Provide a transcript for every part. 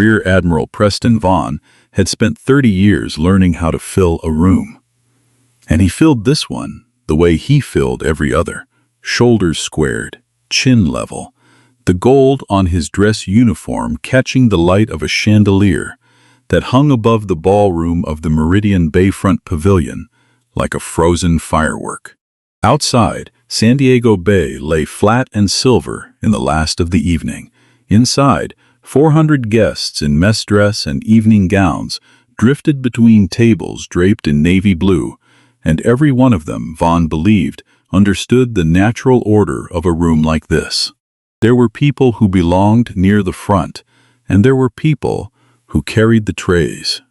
Rear Admiral Preston Vaughn had spent 30 years learning how to fill a room. And he filled this one the way he filled every other, shoulders squared, chin level, the gold on his dress uniform catching the light of a chandelier that hung above the ballroom of the Meridian Bayfront Pavilion like a frozen firework. Outside, San Diego Bay lay flat and silver in the last of the evening. Inside, 400 guests in mess dress and evening gowns drifted between tables draped in navy blue, and every one of them, Vaughn believed, understood the natural order of a room like this. There were people who belonged near the front, and there were people who carried the trays.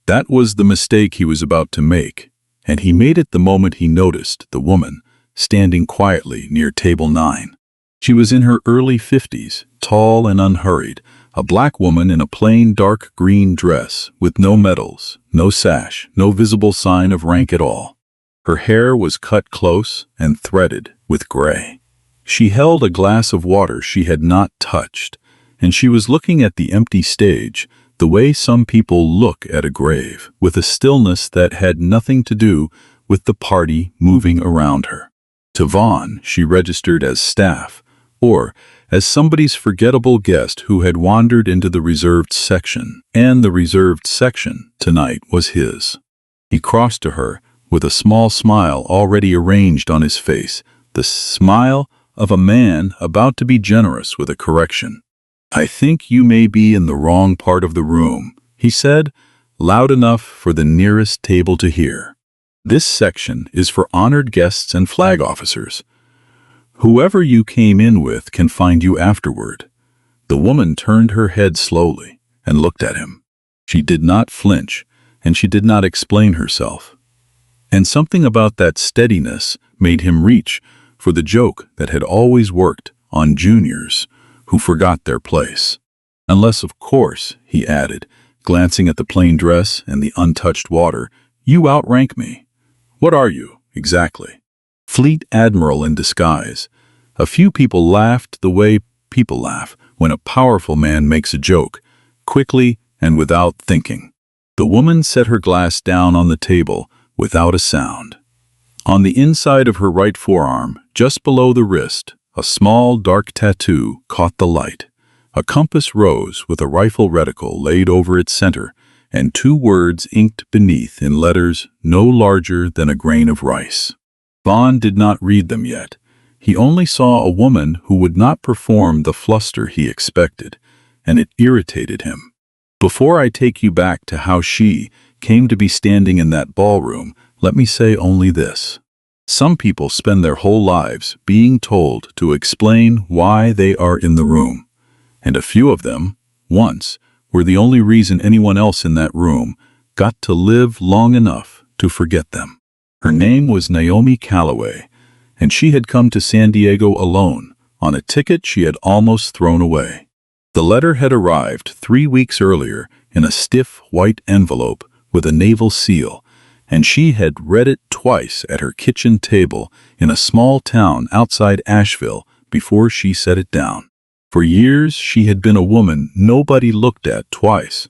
That was the mistake he was about to make, and he made it the moment he noticed the woman standing quietly near table 9. She was in her early 50s, tall and unhurried, a black woman in a plain dark green dress with no medals, no sash, no visible sign of rank at all. Her hair was cut close and threaded with gray. She held a glass of water she had not touched, and she was looking at the empty stage the way some people look at a grave, with a stillness that had nothing to do with the party moving around her. To Vaughn, she registered as staff, or as somebody's forgettable guest who had wandered into the reserved section, and the reserved section tonight was his. He crossed to her with a small smile already arranged on his face, the smile of a man about to be generous with a correction. "I think you may be in the wrong part of the room," he said, loud enough for the nearest table to hear. "This section is for honored guests and flag officers. Whoever you came in with can find you afterward." The woman turned her head slowly and looked at him. She did not flinch, and she did not explain herself. And something about that steadiness made him reach for the joke that had always worked on juniors who forgot their place. "Unless, of course," he added, glancing at the plain dress and the untouched water, "you outrank me. What are you, exactly?" Fleet Admiral in disguise. A few people laughed the way people laugh when a powerful man makes a joke, quickly and without thinking. The woman set her glass down on the table without a sound. On the inside of her right forearm, just below the wrist, a small dark tattoo caught the light. A compass rose with a rifle reticle laid over its center, and 2 words inked beneath in letters no larger than a grain of rice. Vaughn did not read them yet. He only saw a woman who would not perform the fluster he expected, and it irritated him. Before I take you back to how she came to be standing in that ballroom, let me say only this. Some people spend their whole lives being told to explain why they are in the room, and a few of them, once, were the only reason anyone else in that room got to live long enough to forget them. Her name was Naomi Calloway, and she had come to San Diego alone, on a ticket she had almost thrown away. The letter had arrived 3 weeks earlier in a stiff white envelope with a naval seal, and she had read it twice at her kitchen table in a small town outside Asheville before she set it down. For years she had been a woman nobody looked at twice,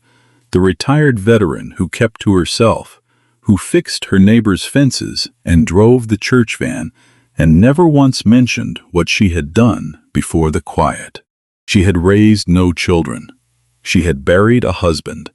the retired veteran who kept to herself, who fixed her neighbor's fences and drove the church van, and never once mentioned what she had done before the quiet. She had raised no children. She had buried a husband.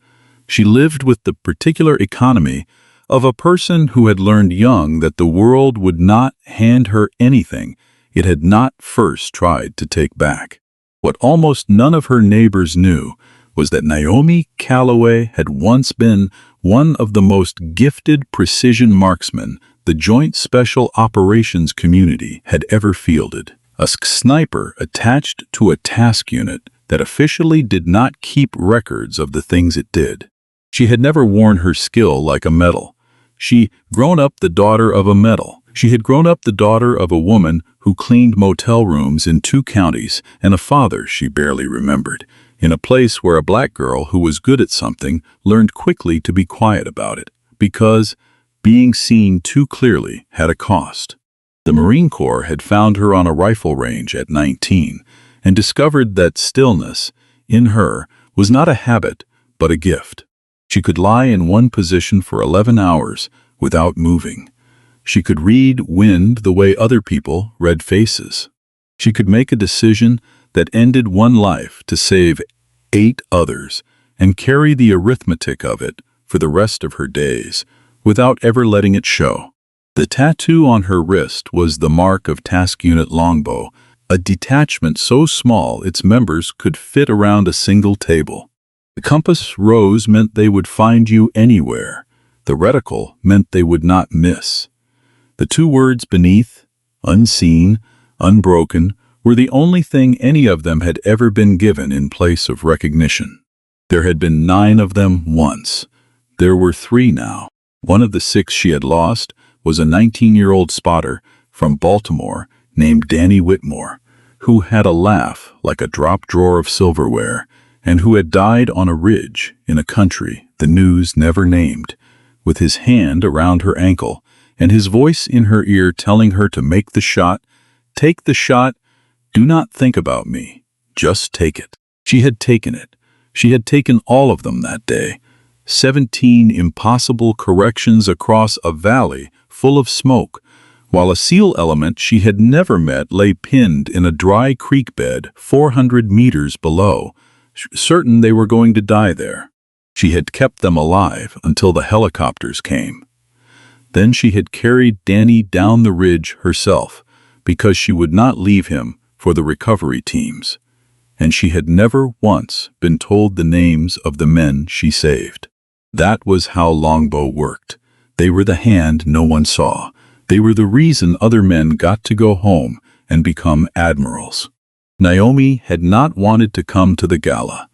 She lived with the particular economy of a person who had learned young that the world would not hand her anything it had not first tried to take back. What almost none of her neighbors knew was that Naomi Calloway had once been one of the most gifted precision marksmen the Joint Special Operations community had ever fielded. A sniper attached to a task unit that officially did not keep records of the things it did. She had never worn her skill like a medal. She grown up the daughter of a medal. She had grown up the daughter of a woman who cleaned motel rooms in 2 counties and a father she barely remembered, in a place where a black girl who was good at something learned quickly to be quiet about it, because being seen too clearly had a cost. The Marine Corps had found her on a rifle range at 19 and discovered that stillness, in her, was not a habit, but a gift. She could lie in one position for 11 hours without moving. She could read wind the way other people read faces. She could make a decision that ended one life to save 8 others and carry the arithmetic of it for the rest of her days without ever letting it show. The tattoo on her wrist was the mark of Task Unit Longbow, a detachment so small its members could fit around a single table. The compass rose meant they would find you anywhere. The reticle meant they would not miss. The 2 words beneath, unseen, unbroken, were the only thing any of them had ever been given in place of recognition. There had been 9 of them once. There were 3 now. One of the 6 she had lost was a 19-year-old spotter from Baltimore named Danny Whitmore, who had a laugh like a drop drawer of silverware, and who had died on a ridge in a country the news never named, with his hand around her ankle and his voice in her ear telling her to make the shot, take the shot, do not think about me, just take it. She had taken it. She had taken all of them that day. 17 impossible corrections across a valley full of smoke, while a SEAL element she had never met lay pinned in a dry creek bed 400 meters below, certain they were going to die there. She had kept them alive until the helicopters came. Then she had carried Danny down the ridge herself because she would not leave him for the recovery teams, and she had never once been told the names of the men she saved. That was how Longbow worked. They were the hand no one saw. They were the reason other men got to go home and become admirals. Naomi had not wanted to come to the gala.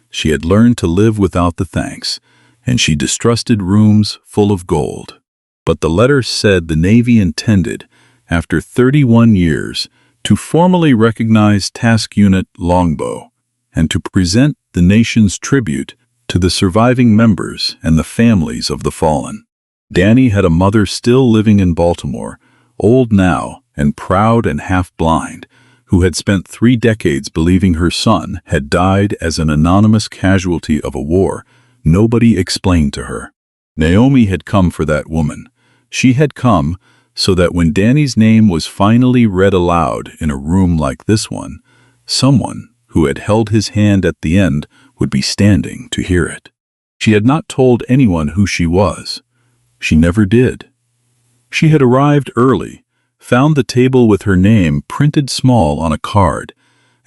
She had learned to live without the thanks, and she distrusted rooms full of gold. But the letter said the Navy intended, after 31 years, to formally recognize Task Unit Longbow and to present the nation's tribute to the surviving members and the families of the fallen. Danny had a mother still living in Baltimore, old now and proud and half-blind, who had spent 3 decades believing her son had died as an anonymous casualty of a war nobody explained to her. Naomi had come for that woman. She had come so that when Danny's name was finally read aloud in a room like this one, someone who had held his hand at the end would be standing to hear it. She had not told anyone who she was. She never did. She had arrived early, found the table with her name printed small on a card,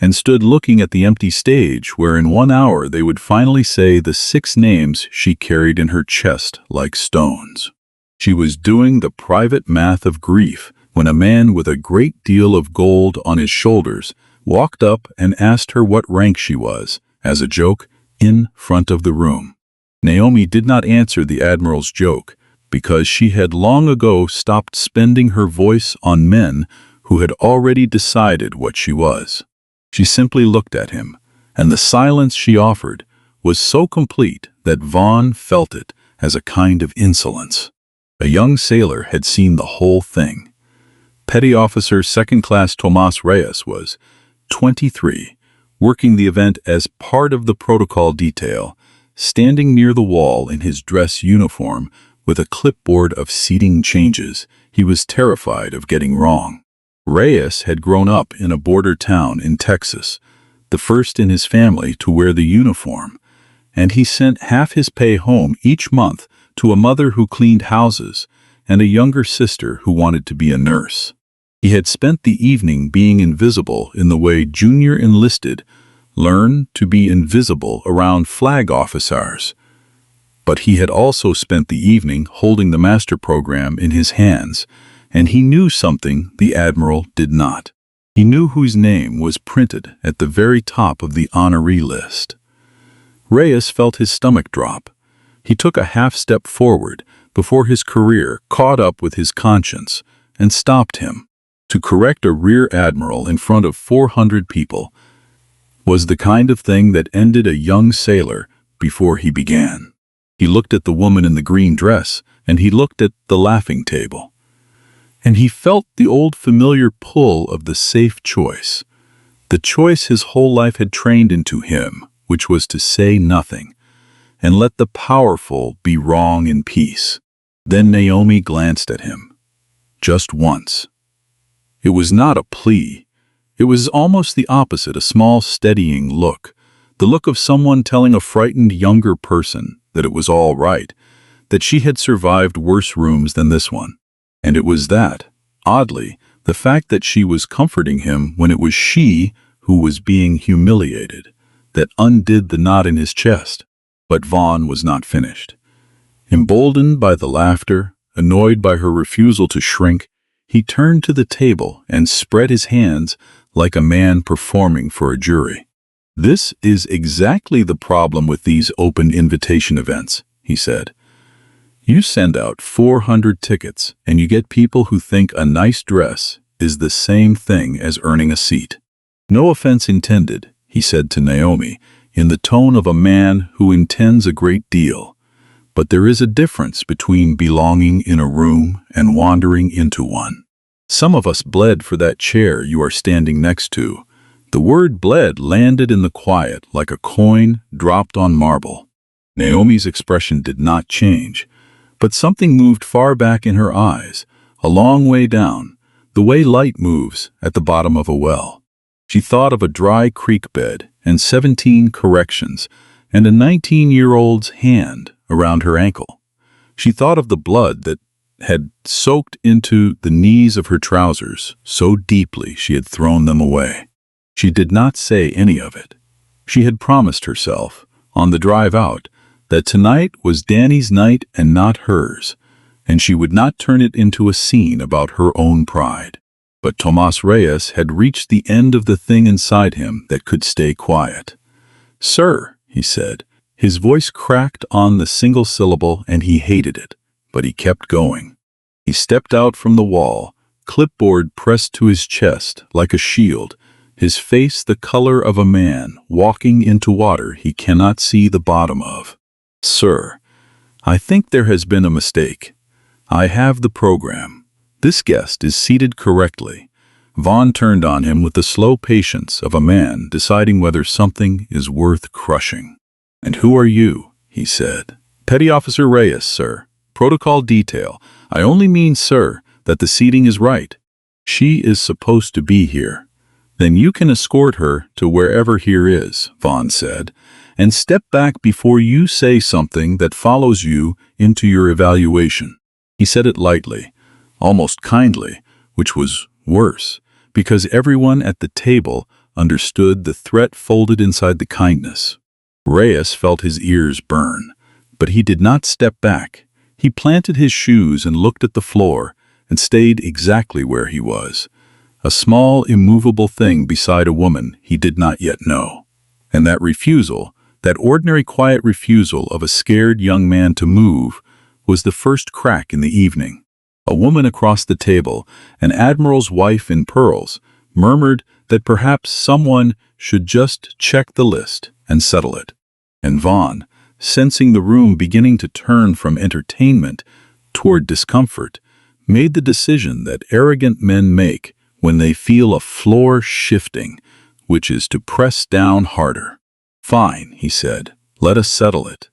and stood looking at the empty stage where in 1 hour they would finally say the 6 names she carried in her chest like stones. She was doing the private math of grief when a man with a great deal of gold on his shoulders walked up and asked her what rank she was, as a joke, in front of the room. Naomi did not answer the Admiral's joke, because she had long ago stopped spending her voice on men who had already decided what she was. She simply looked at him, and the silence she offered was so complete that Vaughn felt it as a kind of insolence. A young sailor had seen the whole thing. Petty Officer Second Class Tomas Reyes was 23, working the event as part of the protocol detail, standing near the wall in his dress uniform with a clipboard of seating changes he was terrified of getting wrong. Reyes had grown up in a border town in Texas, the first in his family to wear the uniform, and he sent half his pay home each month to a mother who cleaned houses and a younger sister who wanted to be a nurse. He had spent the evening being invisible in the way junior enlisted learn to be invisible around flag officers. But he had also spent the evening holding the master program in his hands, and he knew something the Admiral did not. He knew whose name was printed at the very top of the honoree list. Reyes felt his stomach drop. He took a half-step forward before his career caught up with his conscience and stopped him. To correct a rear admiral in front of 400 people was the kind of thing that ended a young sailor before he began. He looked at the woman in the green dress, and he looked at the laughing table. And he felt the old familiar pull of the safe choice, the choice his whole life had trained into him, which was to say nothing, and let the powerful be wrong in peace. Then Naomi glanced at him. Just once. It was not a plea. It was almost the opposite, a small, steadying look. The look of someone telling a frightened younger person that it was all right, that she had survived worse rooms than this one. And it was that, oddly, the fact that she was comforting him when it was she who was being humiliated, that undid the knot in his chest. But Vaughn was not finished. Emboldened by the laughter, annoyed by her refusal to shrink, he turned to the table and spread his hands like a man performing for a jury. "This is exactly the problem with these open invitation events," he said. "You send out 400 tickets and you get people who think a nice dress is the same thing as earning a seat. No offense intended," he said to Naomi, in the tone of a man who intends a great deal. "But there is a difference between belonging in a room and wandering into one. Some of us bled for that chair you are standing next to." The word bled landed in the quiet like a coin dropped on marble. Naomi's expression did not change, but something moved far back in her eyes, a long way down, the way light moves at the bottom of a well. She thought of a dry creek bed and 17 corrections and a 19-year-old's hand around her ankle. She thought of the blood that had soaked into the knees of her trousers so deeply she had thrown them away. She did not say any of it. She had promised herself, on the drive out, that tonight was Danny's night and not hers, and she would not turn it into a scene about her own pride. But Tomas Reyes had reached the end of the thing inside him that could stay quiet. "Sir," he said. His voice cracked on the single syllable, and he hated it, but he kept going. He stepped out from the wall, clipboard pressed to his chest like a shield, his face the color of a man walking into water he cannot see the bottom of. "Sir, I think there has been a mistake. I have the program. This guest is seated correctly." Vaughn turned on him with the slow patience of a man deciding whether something is worth crushing. "And who are you?" he said. "Petty Officer Reyes, sir. Protocol detail. I only mean, sir, that the seating is right. She is supposed to be here." "Then you can escort her to wherever here is," Vaughn said, "and step back before you say something that follows you into your evaluation." He said it lightly, almost kindly, which was worse, because everyone at the table understood the threat folded inside the kindness. Reyes felt his ears burn, but he did not step back. He planted his shoes and looked at the floor and stayed exactly where he was. A small, immovable thing beside a woman he did not yet know. And that refusal, that ordinary quiet refusal of a scared young man to move, was the first crack in the evening. A woman across the table, an admiral's wife in pearls, murmured that perhaps someone should just check the list and settle it. And Vaughn, sensing the room beginning to turn from entertainment toward discomfort, made the decision that arrogant men make when they feel a floor shifting, which is to press down harder. "Fine," he said, "let us settle it."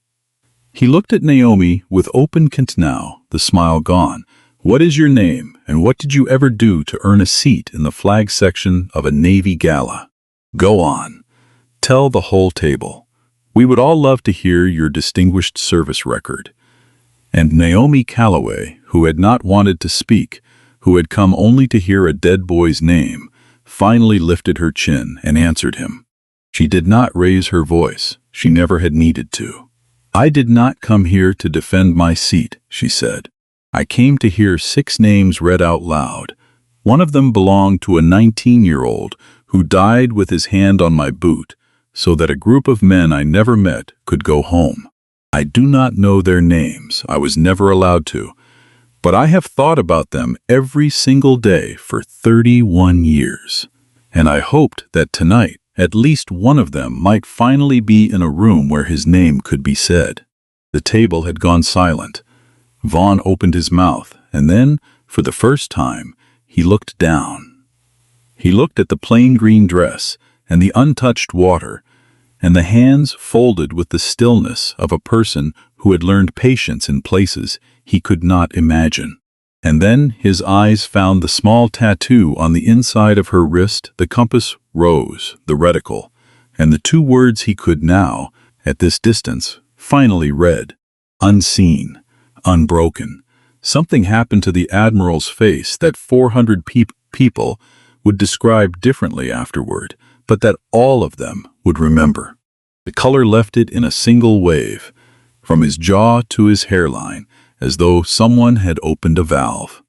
He looked at Naomi with open contempt now, the smile gone. "What is your name, and what did you ever do to earn a seat in the flag section of a Navy gala? Go on. Tell the whole table. We would all love to hear your distinguished service record." And Naomi Calloway, who had not wanted to speak, who had come only to hear a dead boy's name, finally lifted her chin and answered him. She did not raise her voice. She never had needed to. "I did not come here to defend my seat," she said. "I came to hear 6 names read out loud. One of them belonged to a 19-year-old who died with his hand on my boot so that a group of men I never met could go home. I do not know their names. I was never allowed to. But I have thought about them every single day for 31 years. And I hoped that tonight at least one of them might finally be in a room where his name could be said." The table had gone silent. Vaughn opened his mouth, and then, for the first time, he looked down. He looked at the plain green dress and the untouched water, and the hands folded with the stillness of a person who had learned patience in places he could not imagine. And then his eyes found the small tattoo on the inside of her wrist, the compass rose, the reticle, and the two words he could now, at this distance, finally read. Unseen, unbroken. Something happened to the Admiral's face that 400 people would describe differently afterward, but that all of them would remember. The color left it in a single wave, from his jaw to his hairline, as though someone had opened a valve.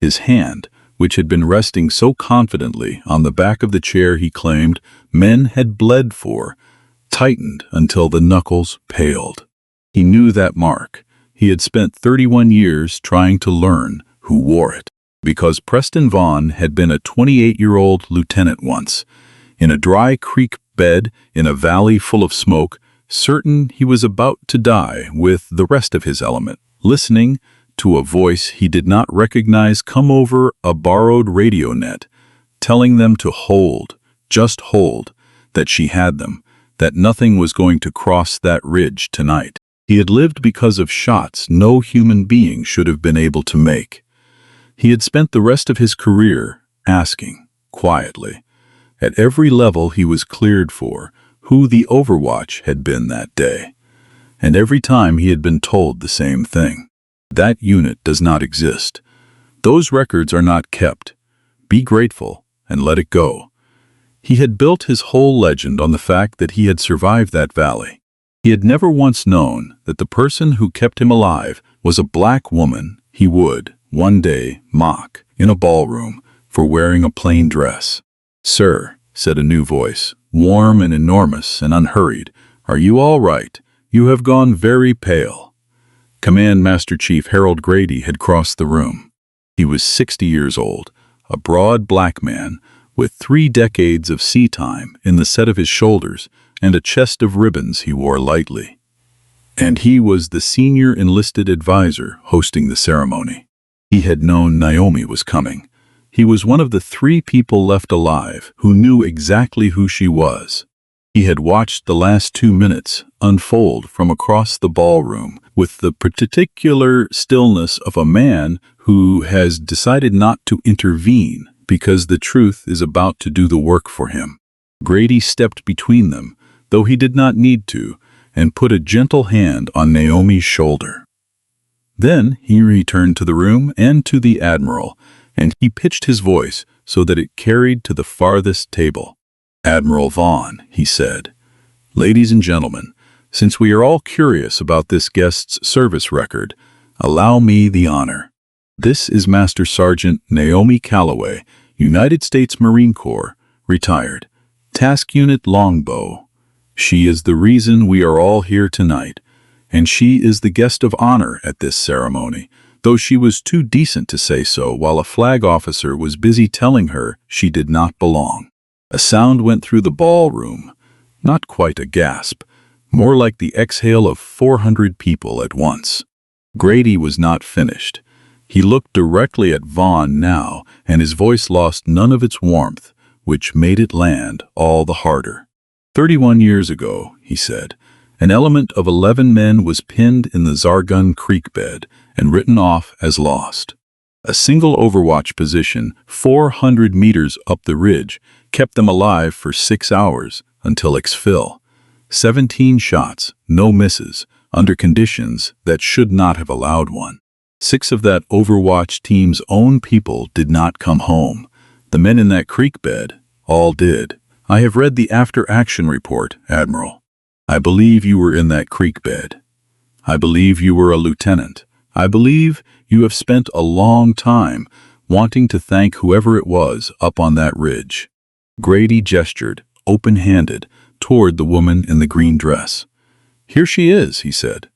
His hand, which had been resting so confidently on the back of the chair he claimed men had bled for, tightened until the knuckles paled. He knew that mark. He had spent 31 years trying to learn who wore it, because Preston Vaughn had been a 28-year-old lieutenant once, in a dry creek bed in a valley full of smoke, certain he was about to die with the rest of his element, listening to a voice he did not recognize come over a borrowed radio net, telling them to hold, just hold, that she had them, that nothing was going to cross that ridge tonight. He had lived because of shots no human being should have been able to make. He had spent the rest of his career asking, quietly, at every level he was cleared for, who the overwatch had been that day. And every time he had been told the same thing. That unit does not exist. Those records are not kept. Be grateful and let it go. He had built his whole legend on the fact that he had survived that valley. He had never once known that the person who kept him alive was a black woman he would, one day, mock in a ballroom for wearing a plain dress. "Sir," said a new voice, warm and enormous and unhurried, "are you all right? You have gone very pale." Command Master Chief Harold Grady had crossed the room. He was 60 years old, a broad black man with 3 decades of sea time in the set of his shoulders and a chest of ribbons he wore lightly. And he was the senior enlisted advisor hosting the ceremony. He had known Naomi was coming. He was one of the 3 people left alive who knew exactly who she was. He had watched the last 2 minutes unfold from across the ballroom with the particular stillness of a man who has decided not to intervene because the truth is about to do the work for him. Grady stepped between them, though he did not need to, and put a gentle hand on Naomi's shoulder. Then he returned to the room and to the Admiral, and he pitched his voice so that it carried to the farthest table. "Admiral Vaughn," he said, "ladies and gentlemen, since we are all curious about this guest's service record, allow me the honor. This is Master Sergeant Naomi Calloway, United States Marine Corps, retired, Task Unit Longbow. She is the reason we are all here tonight, and she is the guest of honor at this ceremony, though she was too decent to say so while a flag officer was busy telling her she did not belong." A sound went through the ballroom, not quite a gasp, more like the exhale of 400 people at once. Grady was not finished. He looked directly at Vaughn now, and his voice lost none of its warmth, which made it land all the harder. 31 years ago, he said, an element of 11 men was pinned in the Zargun Creek bed and written off as lost. A single overwatch position 400 meters up the ridge kept them alive for 6 hours until exfil. 17 shots, no misses, under conditions that should not have allowed one. 6 of that overwatch team's own people did not come home. The men in that creek bed all did. I have read the after-action report, Admiral. I believe you were in that creek bed. I believe you were a lieutenant. I believe you have spent a long time wanting to thank whoever it was up on that ridge. Grady gestured, open-handed, toward the woman in the green dress. "Here she is," he said.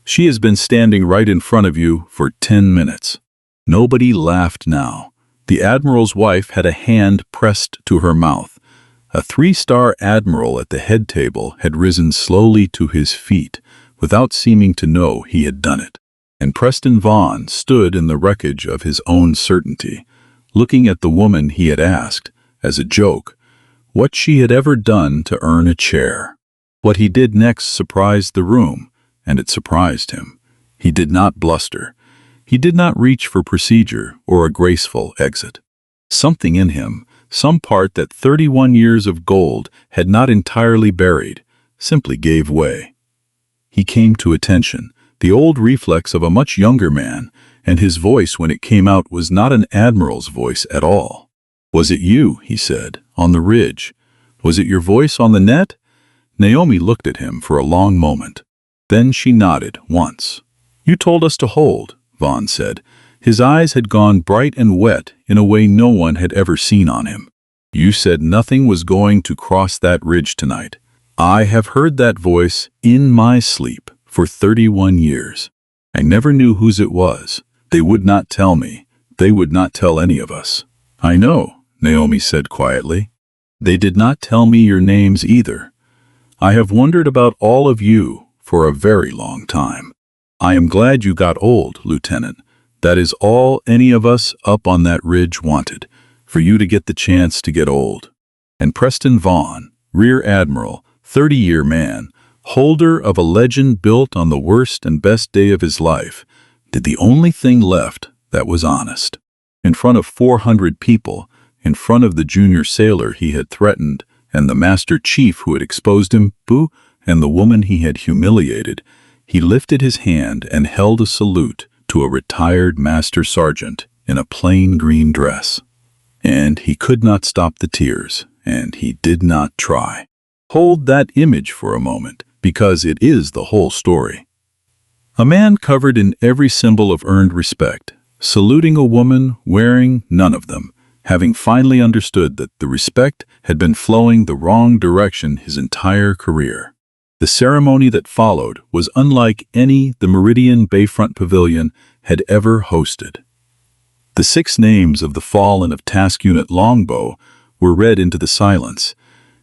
"She has been standing right in front of you for 10 minutes. Nobody laughed now. The Admiral's wife had a hand pressed to her mouth. A 3-star admiral at the head table had risen slowly to his feet, without seeming to know he had done it. And Preston Vaughn stood in the wreckage of his own certainty, looking at the woman he had asked, as a joke, what she had ever done to earn a chair. What he did next surprised the room, and it surprised him. He did not bluster. He did not reach for procedure or a graceful exit. Something in him, some part that 31 years of gold had not entirely buried, simply gave way. He came to attention, the old reflex of a much younger man, and his voice when it came out was not an admiral's voice at all. "Was it you," he said, "on the ridge? Was it your voice on the net?" Naomi looked at him for a long moment. Then she nodded once. "You told us to hold," Vaughn said. His eyes had gone bright and wet in a way no one had ever seen on him. "You said nothing was going to cross that ridge tonight. I have heard that voice in my sleep for 31 years. I never knew whose it was. They would not tell me. They would not tell any of us." "I know," Naomi said quietly. "They did not tell me your names either. I have wondered about all of you for a very long time. I am glad you got old, Lieutenant. That is all any of us up on that ridge wanted, for you to get the chance to get old." And Preston Vaughn, Rear Admiral, 30-year man, holder of a legend built on the worst and best day of his life, did the only thing left that was honest. In front of 400 people, in front of the junior sailor he had threatened, and the master chief who had exposed him, Boo, and the woman he had humiliated, he lifted his hand and held a salute to a retired master sergeant in a plain green dress. And he could not stop the tears, and he did not try. Hold that image for a moment, because it is the whole story. A man covered in every symbol of earned respect, saluting a woman wearing none of them, having finally understood that the respect had been flowing the wrong direction his entire career. The ceremony that followed was unlike any the Meridian Bayfront Pavilion had ever hosted. The 6 names of the fallen of Task Unit Longbow were read into the silence,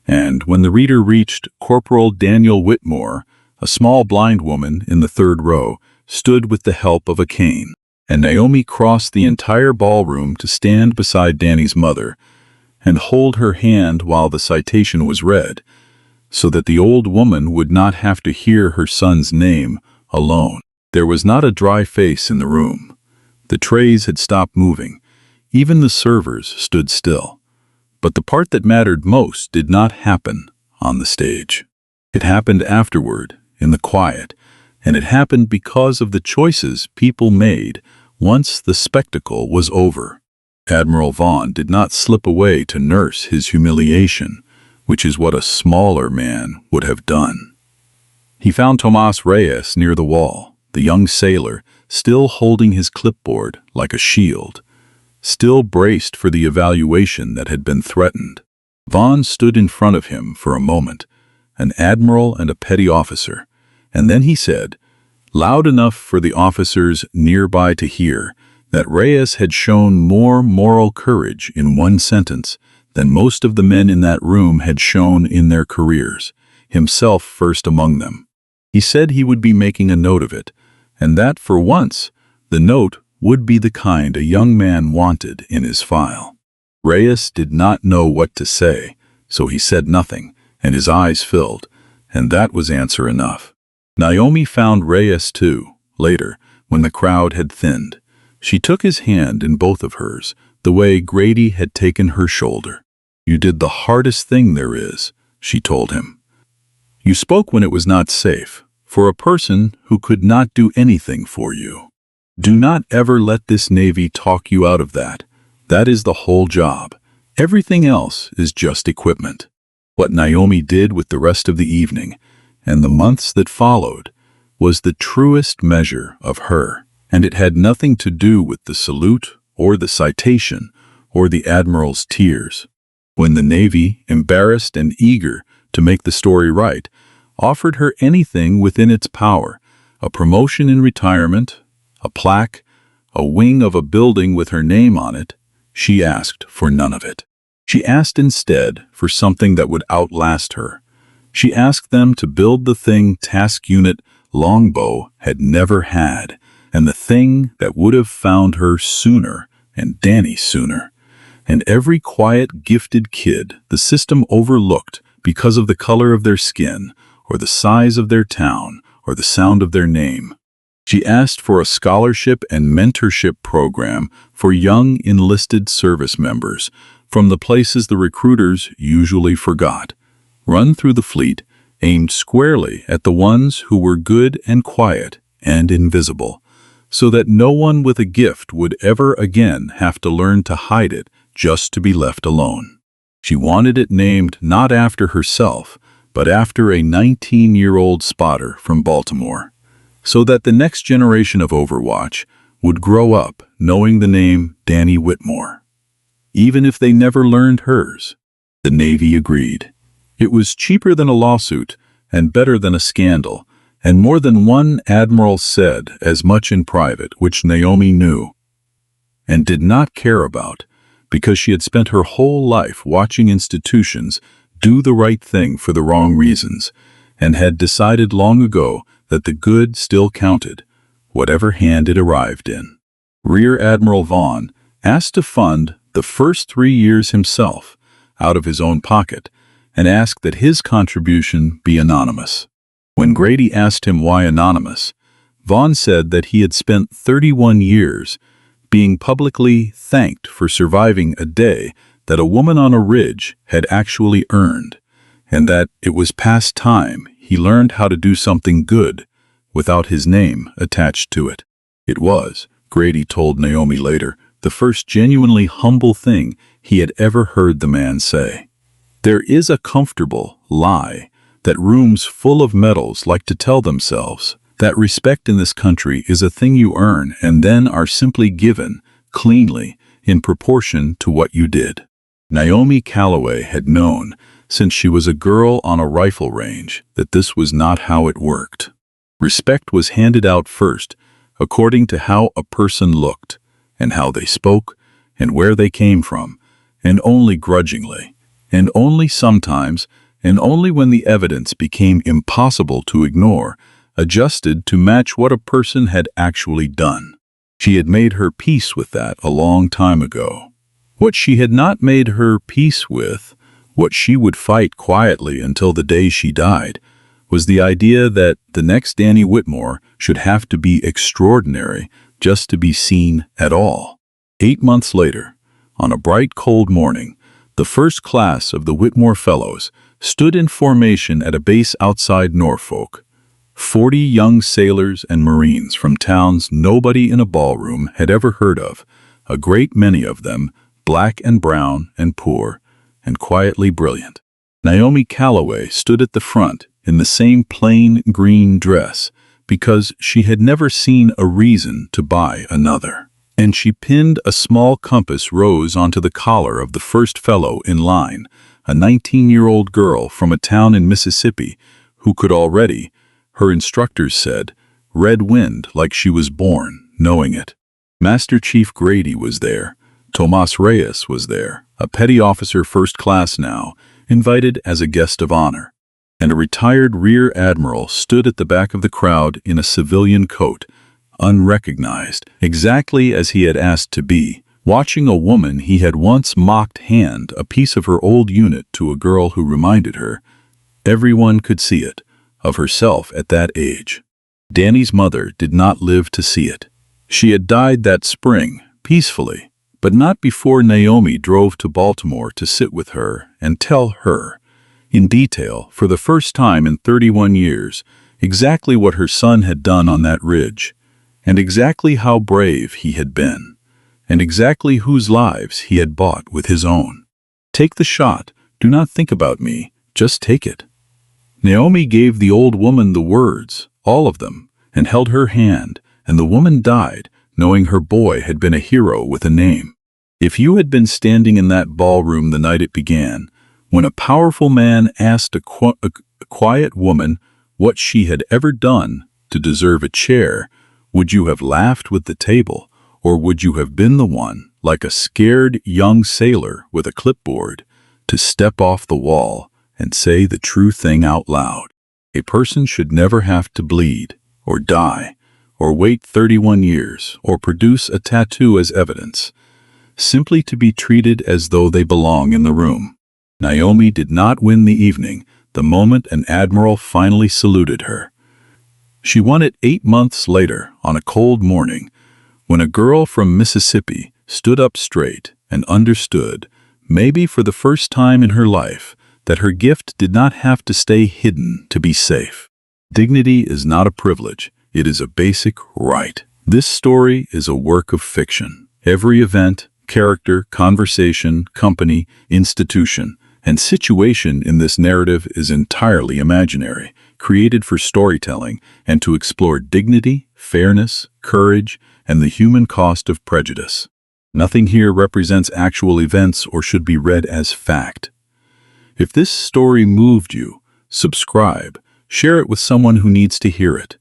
and when the reader reached Corporal Daniel Whitmore, a small blind woman in the 3rd row stood with the help of a cane, and Naomi crossed the entire ballroom to stand beside Danny's mother and hold her hand while the citation was read, so that the old woman would not have to hear her son's name alone. There was not a dry face in the room. The trays had stopped moving. Even the servers stood still. But the part that mattered most did not happen on the stage. It happened afterward, in the quiet, and it happened because of the choices people made once the spectacle was over. Admiral Vaughn did not slip away to nurse his humiliation, which is what a smaller man would have done. He found Tomas Reyes near the wall, the young sailor, still holding his clipboard like a shield, still braced for the evaluation that had been threatened. Vaughn stood in front of him for a moment, an admiral and a petty officer, and then he said, loud enough for the officers nearby to hear, that Reyes had shown more moral courage in one sentence than most of the men in that room had shown in their careers, himself first among them. He said he would be making a note of it, and that for once, the note would be the kind a young man wanted in his file. Reyes did not know what to say, so he said nothing, and his eyes filled, and that was answer enough. Naomi found Reyes too, later, when the crowd had thinned. She took his hand in both of hers, the way Grady had taken her shoulder. "You did the hardest thing there is," she told him. "You spoke when it was not safe, for a person who could not do anything for you. Do not ever let this Navy talk you out of that. That is the whole job. Everything else is just equipment." What Naomi did with the rest of the evening, and the months that followed, was the truest measure of her, and it had nothing to do with the salute or the citation or the Admiral's tears. When the Navy, embarrassed and eager to make the story right, offered her anything within its power, a promotion in retirement, a plaque, a wing of a building with her name on it, she asked for none of it. She asked instead for something that would outlast her. She asked them to build the thing Task Unit Longbow had never had, and the thing that would have found her sooner and Danny sooner. And every quiet, gifted kid the system overlooked because of the color of their skin or the size of their town, or the sound of their name. She asked for a scholarship and mentorship program for young enlisted service members from the places the recruiters usually forgot, run through the fleet, aimed squarely at the ones who were good and quiet and invisible, so that no one with a gift would ever again have to learn to hide it just to be left alone. She wanted it named not after herself, but after a 19-year-old spotter from Baltimore, so that the next generation of Overwatch would grow up knowing the name Danny Whitmore, even if they never learned hers. The Navy agreed. It was cheaper than a lawsuit and better than a scandal, and more than one admiral said as much in private, which Naomi knew and did not care about, because she had spent her whole life watching institutions do the right thing for the wrong reasons, and had decided long ago that the good still counted, whatever hand it arrived in. Rear Admiral Vaughn asked to fund the first 3 years himself, out of his own pocket, and asked that his contribution be anonymous. When Grady asked him why anonymous, Vaughn said that he had spent 31 years being publicly thanked for surviving a day that a woman on a ridge had actually earned, and that it was past time he learned how to do something good without his name attached to it. It was, Grady told Naomi later, the first genuinely humble thing he had ever heard the man say. There is a comfortable lie that rooms full of medals like to tell themselves that respect in this country is a thing you earn and then are simply given, cleanly, in proportion to what you did. Naomi Calloway had known, since she was a girl on a rifle range, that this was not how it worked. Respect was handed out first, according to how a person looked, and how they spoke, and where they came from, and only grudgingly, and only sometimes, and only when the evidence became impossible to ignore, adjusted to match what a person had actually done. She had made her peace with that a long time ago. What she had not made her peace with, what she would fight quietly until the day she died, was the idea that the next Danny Whitmore should have to be extraordinary just to be seen at all. 8 months later, on a bright cold morning, the first class of the Whitmore Fellows stood in formation at a base outside Norfolk. 40 young sailors and Marines from towns nobody in a ballroom had ever heard of, a great many of them black and brown and poor and quietly brilliant. Naomi Calloway stood at the front in the same plain green dress because she had never seen a reason to buy another, and she pinned a small compass rose onto the collar of the first fellow in line, a 19-year-old girl from a town in Mississippi who could already, her instructors said, red wind like she was born, knowing it. Master Chief Grady was there. Tomas Reyes was there, a petty officer first class now, invited as a guest of honor. And a retired rear admiral stood at the back of the crowd in a civilian coat, unrecognized, exactly as he had asked to be, watching a woman he had once mocked hand a piece of her old unit to a girl who reminded her, everyone could see it, of herself at that age. Danny's mother did not live to see it. She had died that spring, peacefully, but not before Naomi drove to Baltimore to sit with her and tell her, in detail, for the first time in 31 years, exactly what her son had done on that ridge, and exactly how brave he had been, and exactly whose lives he had bought with his own. Take the shot. Do not think about me. Just take it. Naomi gave the old woman the words, all of them, and held her hand, and the woman died, knowing her boy had been a hero with a name. If you had been standing in that ballroom the night it began, when a powerful man asked a quiet woman what she had ever done to deserve a chair, would you have laughed with the table, or would you have been the one, like a scared young sailor with a clipboard, to step off the wall and say the true thing out loud? A person should never have to bleed, or die, or wait 31 years, or produce a tattoo as evidence, simply to be treated as though they belong in the room. Naomi did not win the evening, the moment an admiral finally saluted her. She won it 8 months later on a cold morning, when a girl from Mississippi stood up straight and understood, maybe for the first time in her life, that her gift did not have to stay hidden to be safe. Dignity is not a privilege, it is a basic right. This story is a work of fiction. Every event, character, conversation, company, institution, and situation in this narrative is entirely imaginary, created for storytelling and to explore dignity, fairness, courage, and the human cost of prejudice. Nothing here represents actual events or should be read as fact. If this story moved you, subscribe, share it with someone who needs to hear it,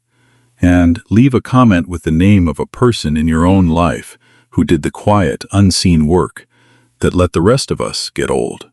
and leave a comment with the name of a person in your own life who did the quiet, unseen work that let the rest of us get old.